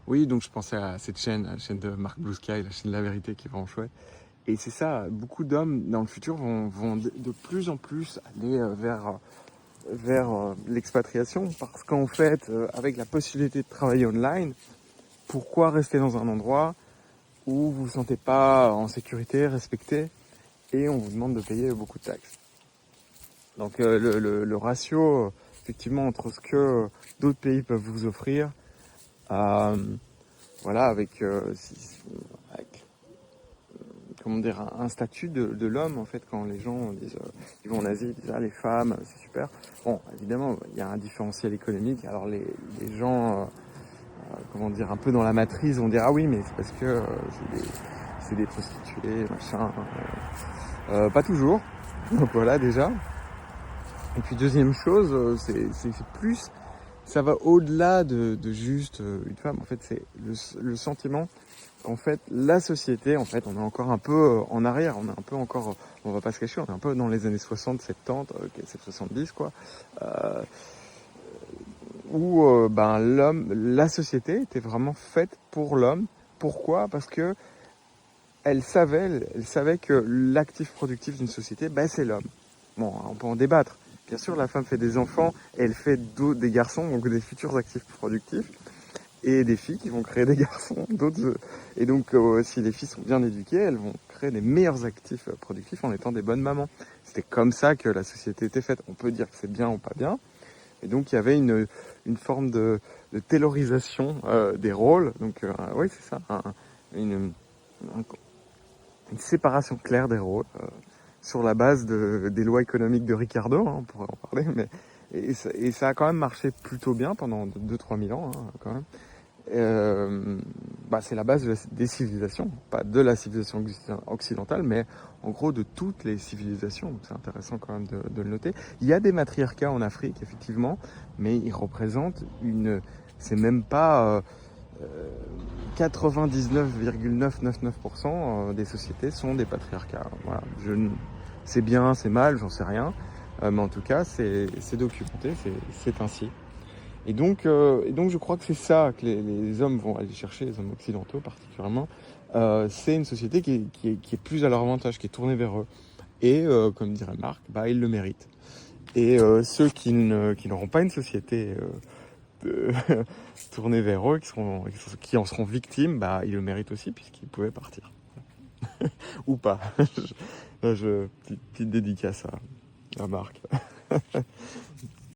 Oui, donc je pensais à cette chaîne, la chaîne de Marc Blue Sky, la chaîne de la vérité qui est vraiment chouette. Et c'est ça, beaucoup d'hommes dans le futur vont de plus en plus aller vers l'expatriation parce qu'en fait, avec la possibilité de travailler online, pourquoi rester dans un endroit où vous ne vous sentez pas en sécurité, respecté et on vous demande de payer beaucoup de taxes. Donc le ratio, effectivement, entre ce que d'autres pays peuvent vous offrir, voilà, avec comment dire, un statut de l'homme, en fait, quand les gens disent, ils vont en Asie, ils disent, ah, les femmes, c'est super. Bon, évidemment, il y a un différentiel économique. Alors les gens, comment dire, un peu dans la matrice vont dire, ah oui, mais c'est parce que c'est des prostituées, machin. Pas toujours. Donc voilà, déjà. Et puis deuxième chose, c'est plus, ça va au-delà de juste une femme. En fait, c'est le sentiment qu'en fait, la société, en fait, on est encore un peu en arrière. On est un peu encore, on va pas se cacher, on est un peu dans les années 60, 70, 70 quoi. Où ben, la société était vraiment faite pour l'homme. Pourquoi ? Parce que elle savait que l'actif productif d'une société, ben, c'est l'homme. Bon, on peut en débattre. Bien sûr, la femme fait des enfants et elle fait des garçons, donc des futurs actifs productifs, et des filles qui vont créer des garçons, d'autres. Et donc, si les filles sont bien éduquées, elles vont créer des meilleurs actifs productifs en étant des bonnes mamans. C'était comme ça que la société était faite. On peut dire que c'est bien ou pas bien. Et donc, il y avait une forme de taylorisation des rôles. Donc, oui, c'est ça, une séparation claire des rôles. Sur la base des lois économiques de Ricardo, hein, on pourrait en parler, mais et ça a quand même marché plutôt bien pendant 2-3 000 ans, hein, quand même. Bah, c'est la base des civilisations, pas de la civilisation occidentale, mais en gros de toutes les civilisations. C'est intéressant quand même de le noter. Il y a des matriarcats en Afrique, effectivement, mais ils représentent c'est même pas 99,999% des sociétés sont des patriarcats. Voilà. C'est bien, c'est mal, j'en sais rien. Mais en tout cas, c'est documenté, c'est ainsi. Et donc je crois que c'est ça que les hommes vont aller chercher, les hommes occidentaux particulièrement. C'est une société qui est plus à leur avantage, qui est tournée vers eux. Et comme dirait Marc, bah, ils le méritent. Et ceux qui n'auront pas une société tournée vers eux, qui en seront victimes, bah, ils le méritent aussi puisqu'ils pouvaient partir. Ou pas. Petite dédicace à Marc.